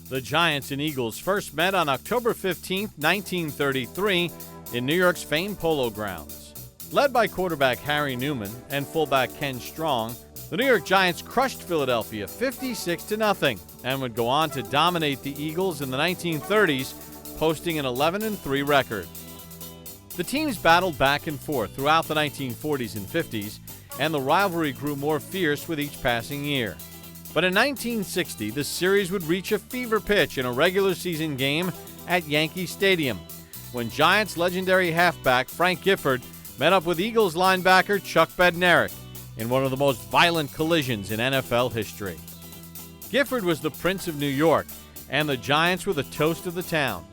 The Giants and Eagles first met on October 15, 1933, in New York's famed Polo Grounds. Led by quarterback Harry Newman and fullback Ken Strong, the New York Giants crushed Philadelphia 56-0 and would go on to dominate the Eagles in the 1930s, posting an 11-3 record. The teams battled back and forth throughout the 1940s and 50s, and the rivalry grew more fierce with each passing year. But in 1960, the series would reach a fever pitch in a regular season game at Yankee Stadium, when Giants legendary halfback Frank Gifford met up with Eagles linebacker Chuck Bednarik in one of the most violent collisions in NFL history. Gifford was the Prince of New York, and the Giants were the toast of the town.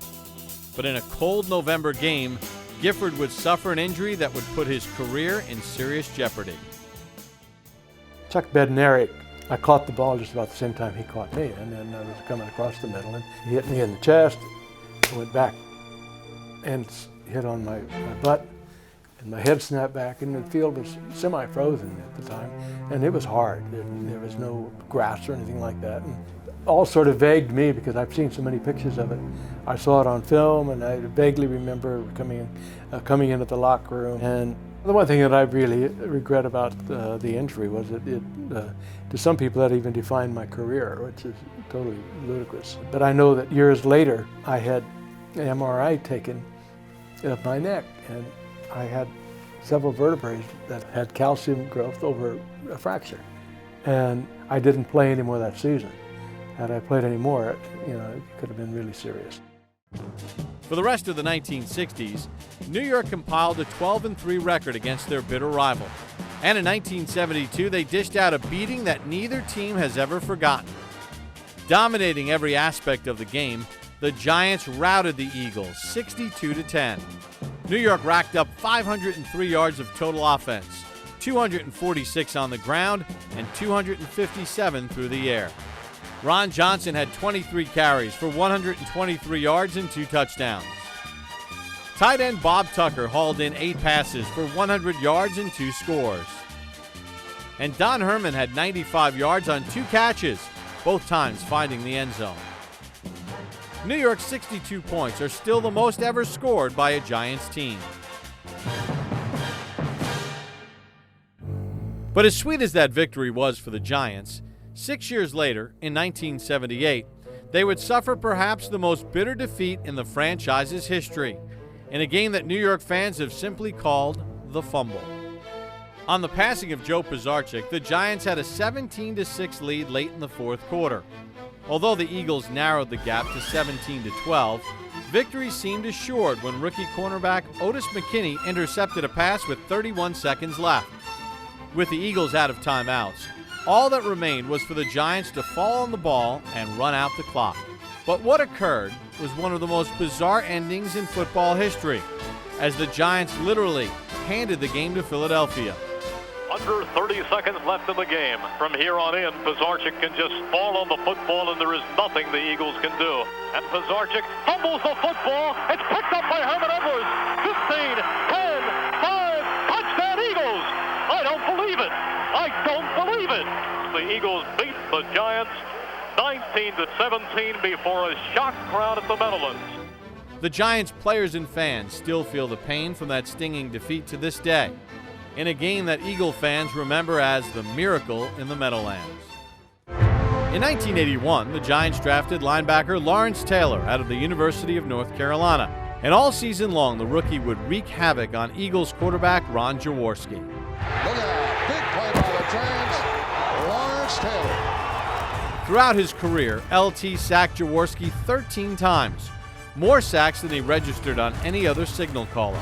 But in a cold November game, Gifford would suffer an injury that would put his career in serious jeopardy. Chuck Bednarik, I caught the ball just about the same time he caught me, and then I was coming across the middle, and he hit me in the chest, went back and hit on my butt, and my head snapped back, and the field was semi-frozen at the time, and it was hard. There was no grass or anything like that. And all sort of vagued me because I've seen so many pictures of it. I saw it on film, and I vaguely remember coming into the locker room. And the one thing that I really regret about the injury was that to some people that even defined my career, which is totally ludicrous. But I know that years later I had an MRI taken of my neck, and I had several vertebrae that had calcium growth over a fracture. And I didn't play anymore that season. Had I played any more, it could have been really serious. For the rest of the 1960s, New York compiled a 12-3 record against their bitter rival. And in 1972, they dished out a beating that neither team has ever forgotten. Dominating every aspect of the game, the Giants routed the Eagles 62-10. New York racked up 503 yards of total offense, 246 on the ground, and 257 through the air. Ron Johnson had 23 carries for 123 yards and 2 touchdowns. Tight end Bob Tucker hauled in 8 passes for 100 yards and 2 scores. And Don Herman had 95 yards on 2 catches, both times finding the end zone. New York's 62 points are still the most ever scored by a Giants team. But as sweet as that victory was for the Giants, 6 years later, in 1978, they would suffer perhaps the most bitter defeat in the franchise's history, in a game that New York fans have simply called the fumble. On the passing of Joe Pisarcik, the Giants had a 17-6 lead late in the fourth quarter. Although the Eagles narrowed the gap to 17-12, victory seemed assured when rookie cornerback Otis McKinney intercepted a pass with 31 seconds left. With the Eagles out of timeouts, all that remained was for the Giants to fall on the ball and run out the clock. But what occurred was one of the most bizarre endings in football history, as the Giants literally handed the game to Philadelphia. Under 30 seconds left in the game. From here on in, Pisarcik can just fall on the football, and there is nothing the Eagles can do. And Pisarcik fumbles the football. It's picked up by Herman Edwards. 15, 10, 5, touchdown Eagles! I don't believe it. I don't believe it. The Eagles beat the Giants 19-17 before a shocked crowd at the Meadowlands. The Giants players and fans still feel the pain from that stinging defeat to this day, in a game that Eagle fans remember as the miracle in the Meadowlands. In 1981, the Giants drafted linebacker Lawrence Taylor out of the University of North Carolina, and all season long the rookie would wreak havoc on Eagles quarterback Ron Jaworski. Look out, big play by the Giants, Lawrence Taylor. Throughout his career, LT sacked Jaworski 13 times, more sacks than he registered on any other signal caller.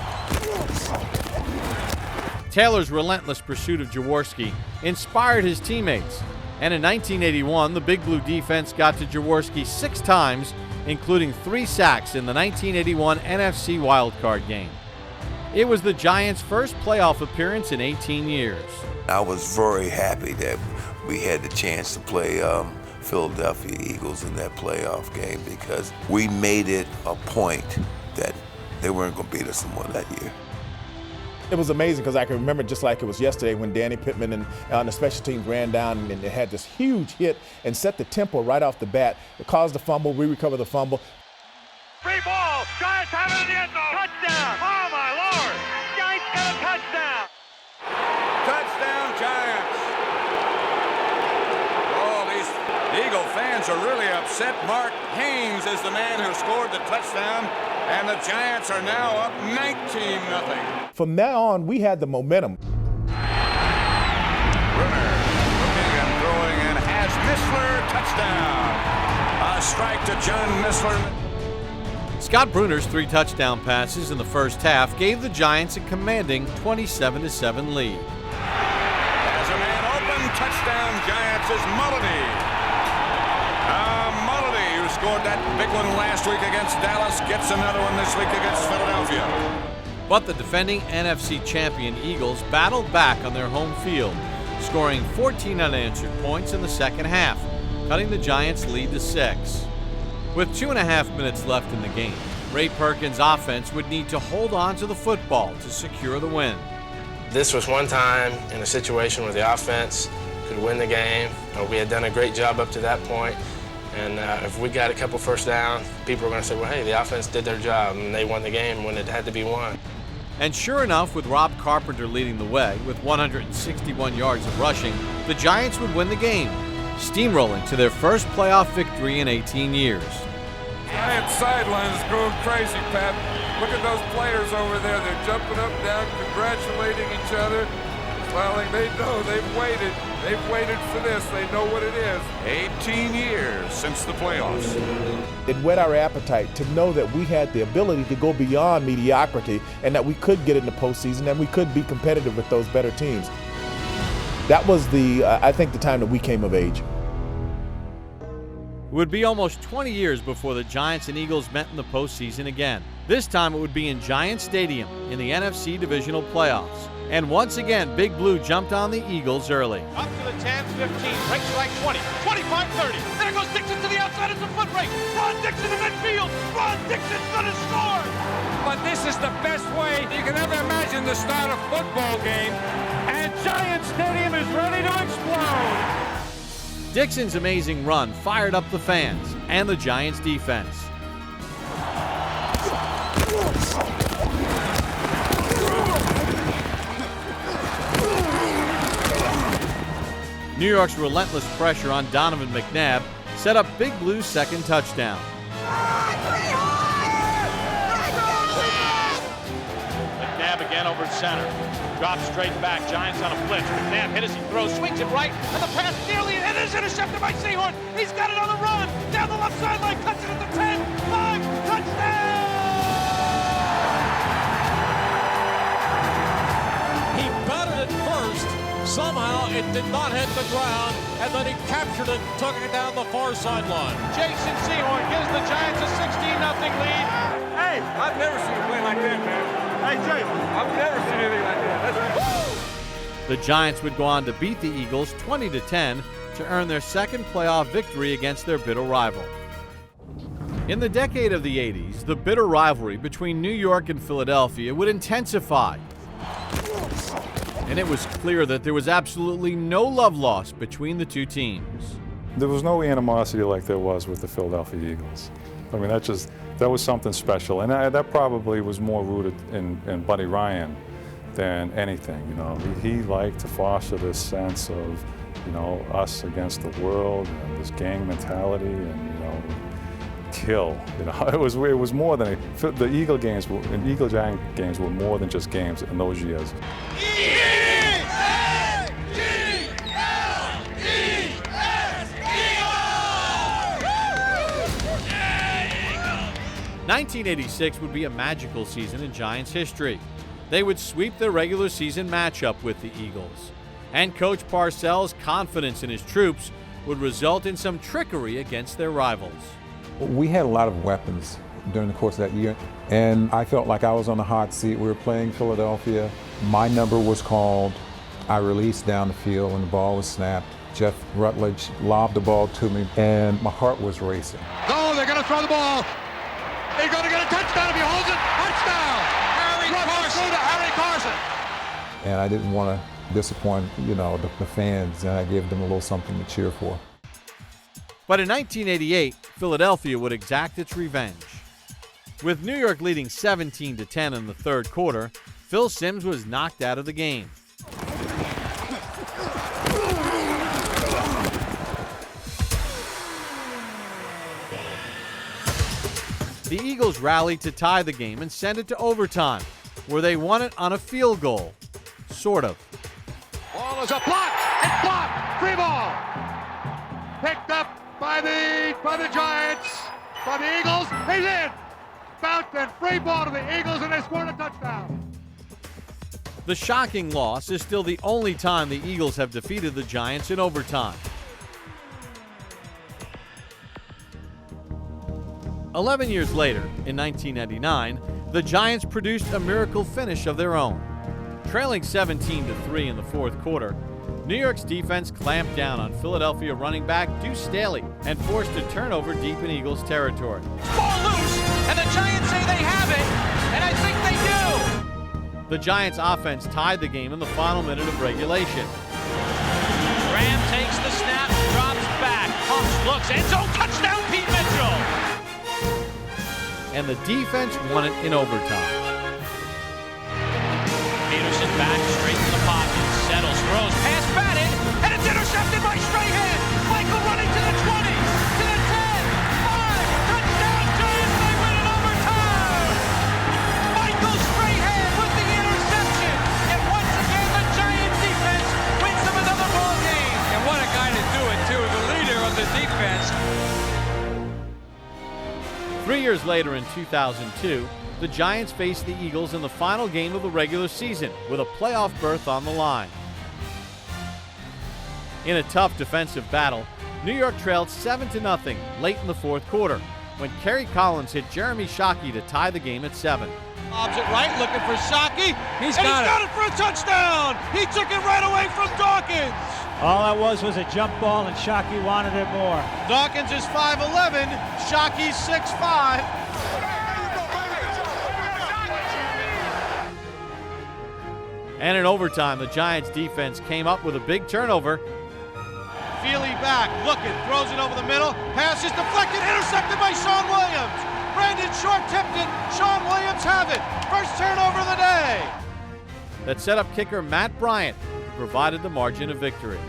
Taylor's relentless pursuit of Jaworski inspired his teammates, and in 1981, the Big Blue defense got to Jaworski 6 times, including 3 sacks in the 1981 NFC wildcard game. It was the Giants' first playoff appearance in 18 years. I was very happy that we had the chance to play Philadelphia Eagles in that playoff game, because we made it a point that they weren't going to beat us more that year. It was amazing because I can remember just like it was yesterday when Danny Pittman and the special teams ran down and they had this huge hit and set the tempo right off the bat. It caused the fumble. We recovered the fumble. Free ball. Giants have it in the end zone. Touchdown. Oh, my Lord. Giants got a touchdown. Touchdown, Giants. Oh, these Eagle fans are really upset. Mark Haynes is the man who scored the touchdown, and the Giants are now up 19-0. From now on, we had the momentum. Brunner looking and throwing and has Missler. Touchdown. A strike to John Missler. Scott Brunner's 3 touchdown passes in the first half gave the Giants a commanding 27-7 lead. As a man open, touchdown Giants is Mulledy. Mulledy, who scored that big one last week against Dallas, gets another one this week against Philadelphia. But the defending NFC champion Eagles battled back on their home field, scoring 14 unanswered points in the second half, cutting the Giants' lead to 6. With 2.5 minutes left in the game, Ray Perkins' offense would need to hold on to the football to secure the win. This was one time in a situation where the offense could win the game. We had done a great job up to that point, and if we got a couple first down, people were going to say, well, hey, the offense did their job, and they won the game when it had to be won. And sure enough, with Rob Carpenter leading the way with 161 yards of rushing, the Giants would win the game, steamrolling to their first playoff victory in 18 years. Giant sideline is going crazy, Pat. Look at those players over there. They're jumping up and down, congratulating each other, smiling. They know they've waited. They've waited for this. They know what it is. 18 years since the playoffs. It whet our appetite to know that we had the ability to go beyond mediocrity and that we could get in the postseason and we could be competitive with those better teams. That was I think the time that we came of age. It would be almost 20 years before the Giants and Eagles met in the postseason again. This time it would be in Giant Stadium in the NFC Divisional Playoffs. And once again, Big Blue jumped on the Eagles early. Up to the 10, 15, breaks right 20, 25, 30. There goes Dixon to the outside. It's a foot race. Ron Dixon in midfield. Ron Dixon's going to score. But this is the best way you can ever imagine to start a football game. And Giant Stadium is ready to explode. Dixon's amazing run fired up the fans and the Giants' defense. New York's relentless pressure on Donovan McNabb set up Big Blue's second touchdown. McNabb again over center. Drops straight back. Giants on a blitz. McNabb hit as he throws. Swings it right. And the pass nearly it is intercepted by Sehorn. He's got it on the run. Down the left sideline. Cuts it at the 10. 5. Touchdown! He batted it first. Somehow it did not hit the ground. And then he captured it, took it down the far sideline. Jason Sehorn gives the Giants a 16-0 lead. Hey, I've never seen a play like that, man. Hey, Jay, I've never seen anything like that. The Giants would go on to beat the Eagles 20-10 to earn their second playoff victory against their bitter rival. In the decade of the 80s, the bitter rivalry between New York and Philadelphia would intensify. And it was clear that there was absolutely no love lost between the two teams. There was no animosity like there was with the Philadelphia Eagles. I mean, that was something special, and that probably was more rooted in Buddy Ryan than anything. You know, he liked to foster this sense of, you know, us against the world and this gang mentality, and kill. You know, it was more than the Eagle Giant games were more than just games in those years. 1986 would be a magical season in Giants history. They would sweep their regular season matchup with the Eagles. And Coach Parcells' confidence in his troops would result in some trickery against their rivals. We had a lot of weapons during the course of that year, and I felt like I was on the hot seat. We were playing Philadelphia. My number was called. I released down the field when the ball was snapped. Jeff Rutledge lobbed the ball to me, and my heart was racing. Oh, they're going to throw the ball. They're going to get a touchdown if he holds it. Touchdown! Harry Carson. To Harry Carson. and I didn't want to disappoint, the fans, and I gave them a little something to cheer for. But in 1988, Philadelphia would exact its revenge. With New York leading 17-10 in the third quarter, Phil Simms was knocked out of the game. The Eagles rallied to tie the game and send it to overtime, where they won it on a field goal. Sort of. Ball is a block. It's blocked. Free ball. Picked up by the Giants. By the Eagles. He's in. Bounced and free ball to the Eagles, and they scored a touchdown. The shocking loss is still the only time the Eagles have defeated the Giants in overtime. 11 years later, in 1999, the Giants produced a miracle finish of their own. Trailing 17-3 in the fourth quarter, New York's defense clamped down on Philadelphia running back Deuce Staley and forced a turnover deep in Eagles territory. Ball loose, and the Giants say they have it, and I think they do. The Giants' offense tied the game in the final minute of regulation. Graham takes the snap, drops back, pumps, looks, end zone, touchdown, Pete Mitchell. And the defense won it in overtime. Peterson back straight to the pocket, settles, throws, pass batted, and it's intercepted by Strahan. Michael running to the 20, to the 10, 5, touchdown Giants, they win in overtime. Michael Strahan with the interception, and once again the Giants defense wins them another ball game. And what a guy to do it too, the leader of the defense. 3 years later in 2002, the Giants faced the Eagles in the final game of the regular season with a playoff berth on the line. In a tough defensive battle, New York trailed 7-0 late in the fourth quarter when Kerry Collins hit Jeremy Shockey to tie the game at 7. Lobs it right, looking for Shockey. He's got it for a touchdown. He took it right away from Dawkins. All that was a jump ball, and Shockey wanted it more. Dawkins is 5'11", Shockey's 6'5". And in overtime, the Giants defense came up with a big turnover. Feely back, looking, throws it over the middle. Pass is deflected, intercepted by Sean Williams. Brandon Short tipped it. Sean Williams have it. First turnover of the day. That set up kicker Matt Bryant, who provided the margin of victory.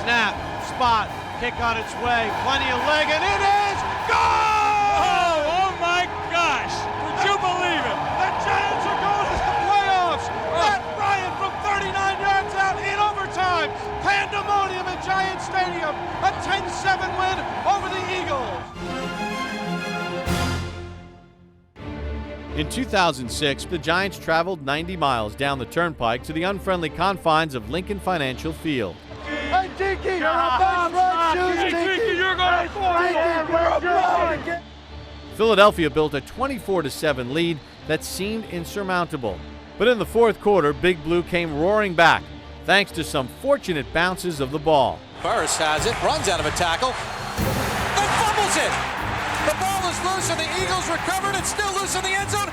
Snap, spot, kick on its way. Plenty of leg, and it is gone! Oh my gosh! Would you believe it? The Giants are going to the playoffs. Matt Bryant from 39 yards out in overtime. Pandemonium at Giant Stadium. A 10-7 win over the Eagles. In 2006, the Giants traveled 90 miles down the turnpike to the unfriendly confines of Lincoln Financial Field. Hey, Dinky, you're going to score. Philadelphia built a 24-7 lead that seemed insurmountable. But in the fourth quarter, Big Blue came roaring back, thanks to some fortunate bounces of the ball. Burris has it, runs out of a tackle, and fumbles it. The ball is loose, and the Eagles recovered. It's still loose in the end zone,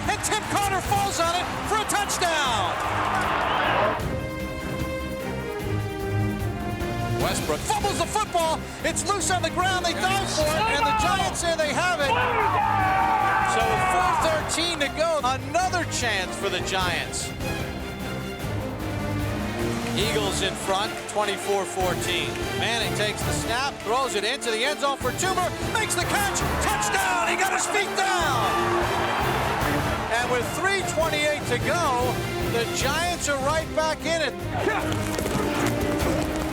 and Tim Carter falls on it for a touchdown. Westbrook fumbles the football. It's loose on the ground. They dive for it, and the Giants say they have it. So with 4:13 to go, another chance for the Giants. Eagles in front, 24-14. Manning takes the snap, throws it into the end zone for Toomer, makes the catch, touchdown! He got his feet down! And with 3:28 to go, the Giants are right back in it.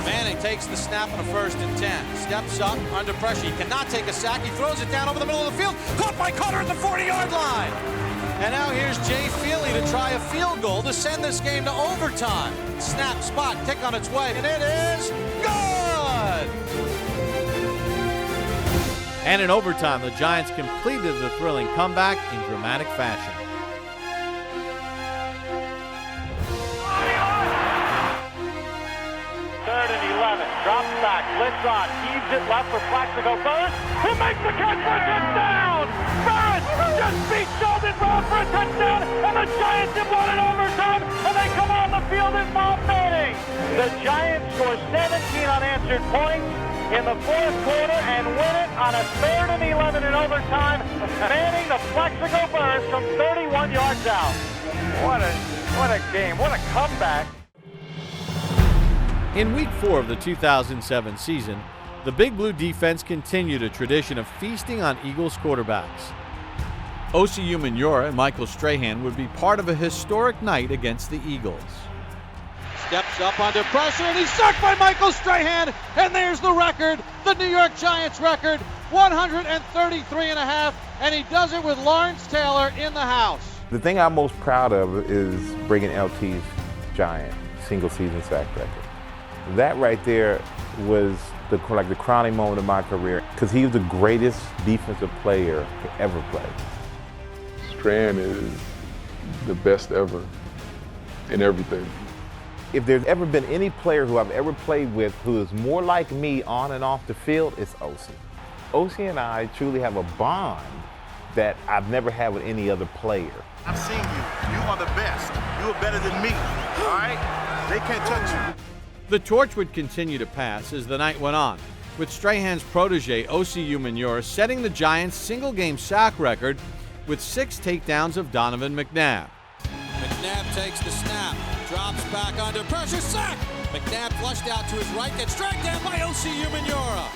Manning takes the snap on a 1st and 10. Steps up, under pressure. He cannot take a sack. He throws it down over the middle of the field. Caught by Carter at the 40-yard line. And now here's Jay Feely to try a field goal to send this game to overtime. Snap, spot, kick on its way, and it is good! And in overtime, the Giants completed the thrilling comeback in dramatic fashion. Third and 11, drops back, blitz on, heaves it left for Plaxico Burris, who makes the catch for a touchdown! Burris just beat Sheldon Brown for a touchdown, and the Giants have won in overtime, and they come on the field in Bob Manning. The Giants score 17 unanswered points in the fourth quarter and win it on a 3rd and 11 in overtime. Manning the Plexico burst from 31 yards out. What a game, what a comeback. In Week 4 of the 2007 season, the Big Blue defense continued a tradition of feasting on Eagles quarterbacks. Osi Umenyiora and Michael Strahan would be part of a historic night against the Eagles. Steps up under pressure, and he's sacked by Michael Strahan, and there's the record, the New York Giants record, 133.5, and he does it with Lawrence Taylor in the house. The thing I'm most proud of is bringing LT's Giant single season sack record. That right there was the crowning moment of my career, because he was the greatest defensive player to ever play. Strahan is the best ever in everything. If there's ever been any player who I've ever played with who is more like me on and off the field, it's Osi. Osi and I truly have a bond that I've never had with any other player. I've seen you. You are the best. You are better than me. All right? They can't touch you. The torch would continue to pass as the night went on, with Strahan's protege Osi Umenyiora setting the Giants' single-game sack record with 6 takedowns of Donovan McNabb. McNabb takes the snap, drops back under pressure, sack! McNabb flushed out to his right, gets dragged down by Osi Umenyiora.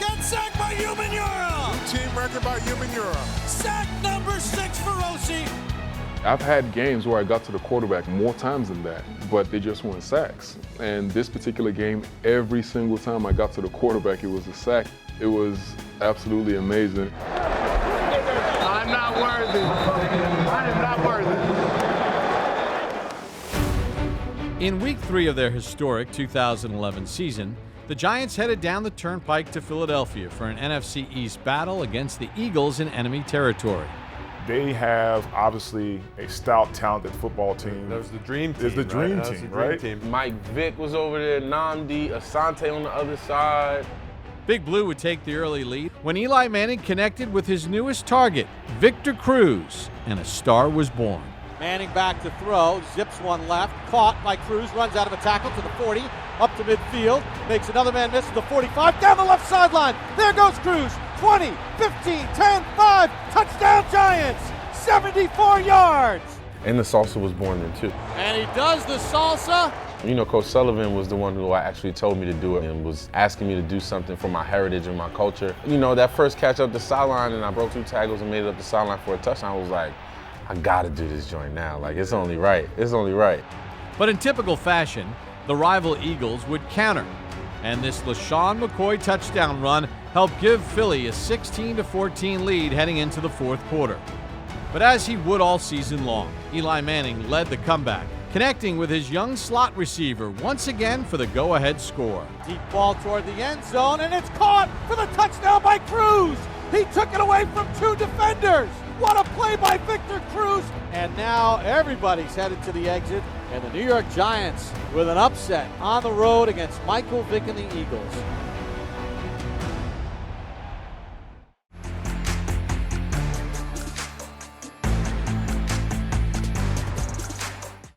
Gets sacked by Umenyiora! Team record by Umenyiora. Sack number 6 for Osi. I've had games where I got to the quarterback more times than that, but they just weren't sacks. And this particular game, every single time I got to the quarterback, it was a sack. It was absolutely amazing. I'm not worthy. I am not worthy. In Week 3 of their historic 2011 season, the Giants headed down the turnpike to Philadelphia for an NFC East battle against the Eagles in enemy territory. They have, obviously, a stout, talented football team. That was the dream team. It's the dream team, right? Mike Vick was over there, Nnamdi, Asante on the other side. Big Blue would take the early lead when Eli Manning connected with his newest target, Victor Cruz, and a star was born. Manning back to throw, zips one left, caught by Cruz, runs out of a tackle to the 40, up to midfield, makes another man miss to the 45, down the left sideline. There goes Cruz, 20, 15, 10, 5, touchdown Giants, 74 yards. And the salsa was born then too. And he does the salsa. You know, Coach Sullivan was the one who actually told me to do it and was asking me to do something for my heritage and my culture. You know, that first catch up the sideline and I broke 2 tackles and made it up the sideline for a touchdown, I was like, I gotta do this joint now. Like, it's only right. It's only right. But in typical fashion, the rival Eagles would counter. And this LaShawn McCoy touchdown run helped give Philly a 16-14 lead heading into the fourth quarter. But as he would all season long, Eli Manning led the comeback, connecting with his young slot receiver once again for the go-ahead score. Deep ball toward the end zone, and it's caught for the touchdown by Cruz. He took it away from 2 defenders. What a play by Victor Cruz. And now everybody's headed to the exit, and the New York Giants with an upset on the road against Michael Vick and the Eagles.